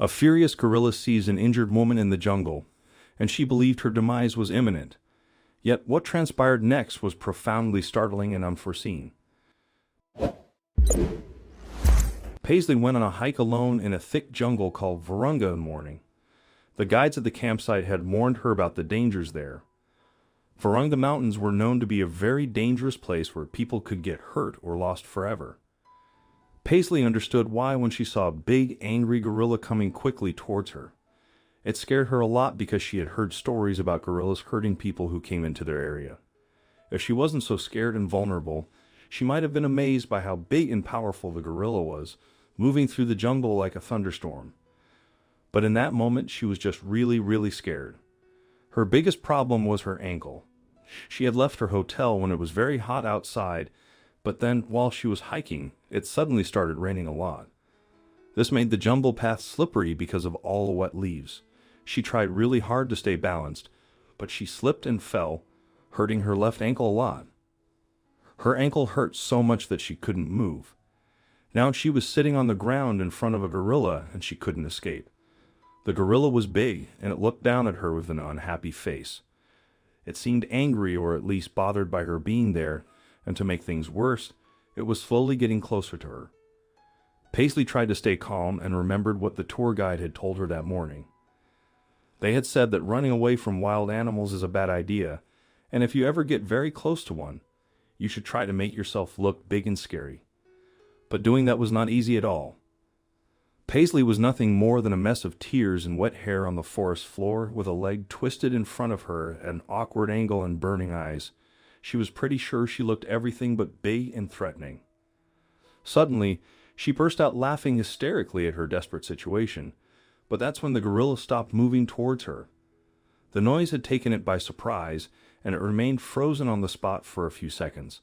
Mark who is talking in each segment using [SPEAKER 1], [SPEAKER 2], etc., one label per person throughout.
[SPEAKER 1] A furious gorilla sees an injured woman in the jungle, and she believed her demise was imminent. Yet what transpired next was profoundly startling and unforeseen. Paisley went on a hike alone in a thick jungle called Virunga in the morning. The guides at the campsite had warned her about the dangers there. Virunga Mountains were known to be a very dangerous place where people could get hurt or lost forever. Paisley understood why when she saw a big, angry gorilla coming quickly towards her. It scared her a lot because she had heard stories about gorillas hurting people who came into their area. If she wasn't so scared and vulnerable, she might have been amazed by how big and powerful the gorilla was, moving through the jungle like a thunderstorm. But in that moment, she was just really scared. Her biggest problem was her ankle. She had left her hotel when it was very hot outside, but then while she was hiking, it suddenly started raining a lot. This made the jungle path slippery because of all the wet leaves. She tried really hard to stay balanced, but she slipped and fell, hurting her left ankle a lot. Her ankle hurt so much that she couldn't move. Now she was sitting on the ground in front of a gorilla and she couldn't escape. The gorilla was big and it looked down at her with an unhappy face. It seemed angry or at least bothered by her being there, and to make things worse, it was slowly getting closer to her. Paisley tried to stay calm and remembered what the tour guide had told her that morning. They had said that running away from wild animals is a bad idea, and if you ever get very close to one, you should try to make yourself look big and scary. But doing that was not easy at all. Paisley was nothing more than a mess of tears and wet hair on the forest floor, with a leg twisted in front of her at an awkward angle and burning eyes. She was pretty sure she looked everything but big and threatening. Suddenly, she burst out laughing hysterically at her desperate situation, but that's when the gorilla stopped moving towards her. The noise had taken it by surprise, and it remained frozen on the spot for a few seconds.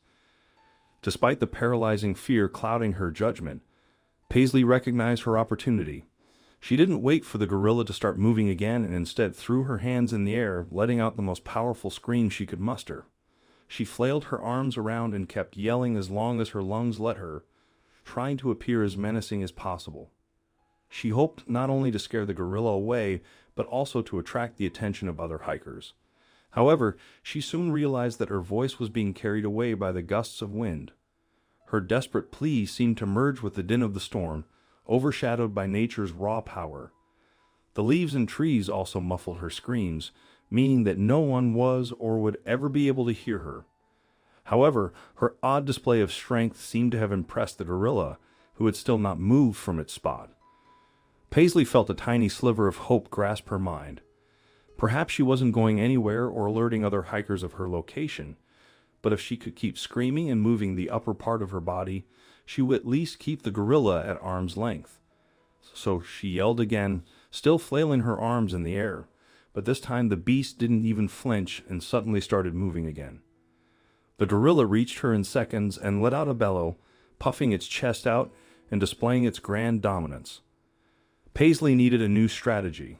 [SPEAKER 1] Despite the paralyzing fear clouding her judgment, Paisley recognized her opportunity. She didn't wait for the gorilla to start moving again and instead threw her hands in the air, letting out the most powerful scream she could muster. She flailed her arms around and kept yelling as long as her lungs let her, trying to appear as menacing as possible. She hoped not only to scare the gorilla away, but also to attract the attention of other hikers. However, she soon realized that her voice was being carried away by the gusts of wind. Her desperate plea seemed to merge with the din of the storm, overshadowed by nature's raw power. The leaves and trees also muffled her screams, meaning that no one was or would ever be able to hear her. However, her odd display of strength seemed to have impressed the gorilla, who had still not moved from its spot. Paisley felt a tiny sliver of hope grasp her mind. Perhaps she wasn't going anywhere or alerting other hikers of her location, but if she could keep screaming and moving the upper part of her body, she would at least keep the gorilla at arm's length. So she yelled again, still flailing her arms in the air, but this time the beast didn't even flinch and suddenly started moving again. The gorilla reached her in seconds and let out a bellow, puffing its chest out and displaying its grand dominance. Paisley needed a new strategy.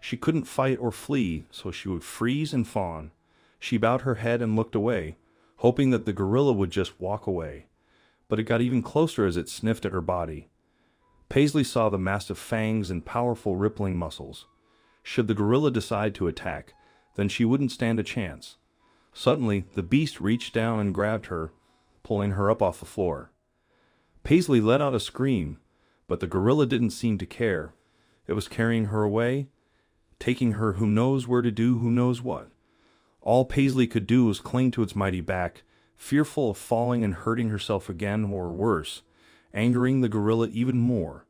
[SPEAKER 1] She couldn't fight or flee, so she would freeze and fawn. She bowed her head and looked away, hoping that the gorilla would just walk away. But it got even closer as it sniffed at her body. Paisley saw the massive fangs and powerful rippling muscles. Should the gorilla decide to attack, then she wouldn't stand a chance. Suddenly, the beast reached down and grabbed her, pulling her up off the floor. Paisley let out a scream, but the gorilla didn't seem to care. It was carrying her away, taking her who knows where to do who knows what. All Paisley could do was cling to its mighty back, fearful of falling and hurting herself again or worse, angering the gorilla even more.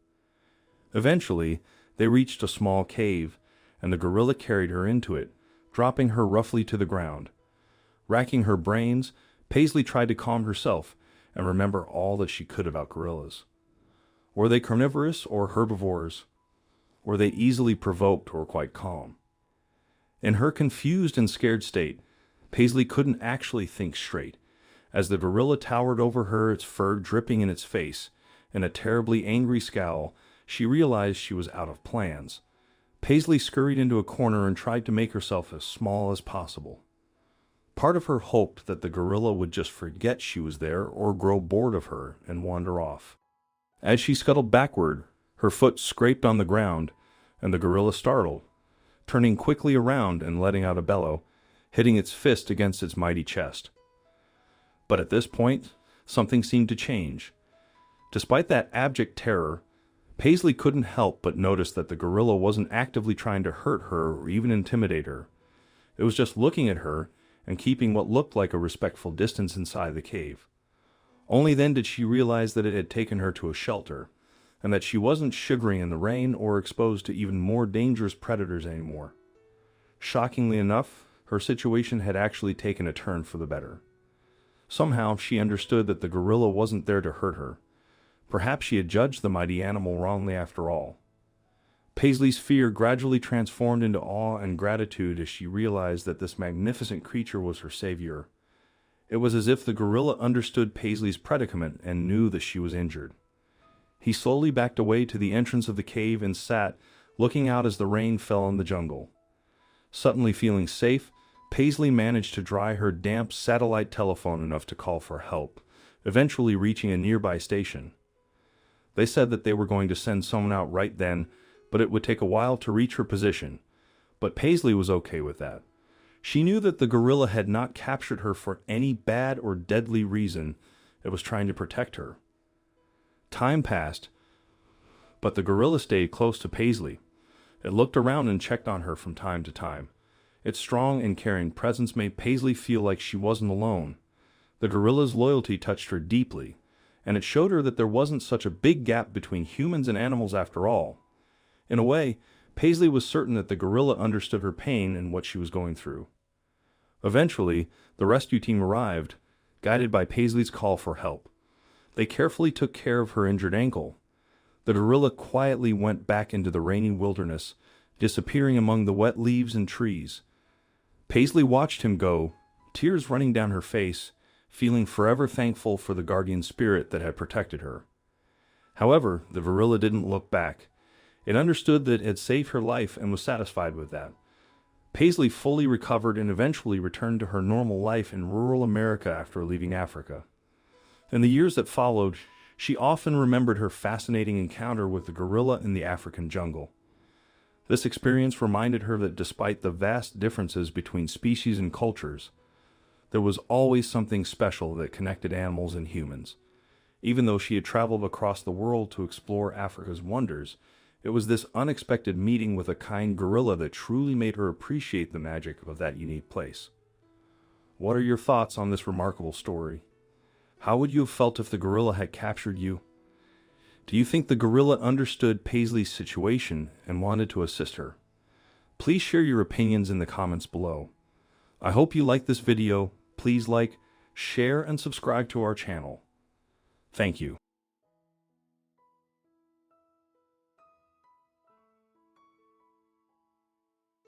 [SPEAKER 1] Eventually, they reached a small cave, and the gorilla carried her into it, dropping her roughly to the ground. Racking her brains, Paisley tried to calm herself and remember all that she could about gorillas. Were they carnivorous or herbivores? Were they easily provoked or quite calm? In her confused and scared state, Paisley couldn't actually think straight. As the gorilla towered over her, its fur dripping in its face, in a terribly angry scowl, she realized she was out of plans. Paisley scurried into a corner and tried to make herself as small as possible. Part of her hoped that the gorilla would just forget she was there or grow bored of her and wander off. As she scuttled backward, her foot scraped on the ground, and the gorilla startled, turning quickly around and letting out a bellow, hitting its fist against its mighty chest. But at this point, something seemed to change. Despite that abject terror, Paisley couldn't help but notice that the gorilla wasn't actively trying to hurt her or even intimidate her. It was just looking at her and keeping what looked like a respectful distance inside the cave. Only then did she realize that it had taken her to a shelter, and that she wasn't shivering in the rain or exposed to even more dangerous predators anymore. Shockingly enough, her situation had actually taken a turn for the better. Somehow she understood that the gorilla wasn't there to hurt her. Perhaps she had judged the mighty animal wrongly after all. Paisley's fear gradually transformed into awe and gratitude as she realized that this magnificent creature was her savior. It was as if the gorilla understood Paisley's predicament and knew that she was injured. He slowly backed away to the entrance of the cave and sat, looking out as the rain fell on the jungle. Suddenly feeling safe, Paisley managed to dry her damp satellite telephone enough to call for help, eventually reaching a nearby station. They said that they were going to send someone out right then, but it would take a while to reach her position. But Paisley was okay with that. She knew that the gorilla had not captured her for any bad or deadly reason. It was trying to protect her. Time passed, but the gorilla stayed close to Paisley. It looked around and checked on her from time to time. Its strong and caring presence made Paisley feel like she wasn't alone. The gorilla's loyalty touched her deeply, and it showed her that there wasn't such a big gap between humans and animals after all. In a way, Paisley was certain that the gorilla understood her pain and what she was going through. Eventually, the rescue team arrived, guided by Paisley's call for help. They carefully took care of her injured ankle. The gorilla quietly went back into the rainy wilderness, disappearing among the wet leaves and trees. Paisley watched him go, tears running down her face, feeling forever thankful for the guardian spirit that had protected her. However, the gorilla didn't look back. It understood that it had saved her life and was satisfied with that. Paisley fully recovered and eventually returned to her normal life in rural America after leaving Africa. In the years that followed, she often remembered her fascinating encounter with the gorilla in the African jungle. This experience reminded her that despite the vast differences between species and cultures, there was always something special that connected animals and humans. Even though she had traveled across the world to explore Africa's wonders, it was this unexpected meeting with a kind gorilla that truly made her appreciate the magic of that unique place. What are your thoughts on this remarkable story? How would you have felt if the gorilla had captured you? Do you think the gorilla understood Paisley's situation and wanted to assist her? Please share your opinions in the comments below. I hope you liked this video. Please like, share, and subscribe to our channel. Thank you.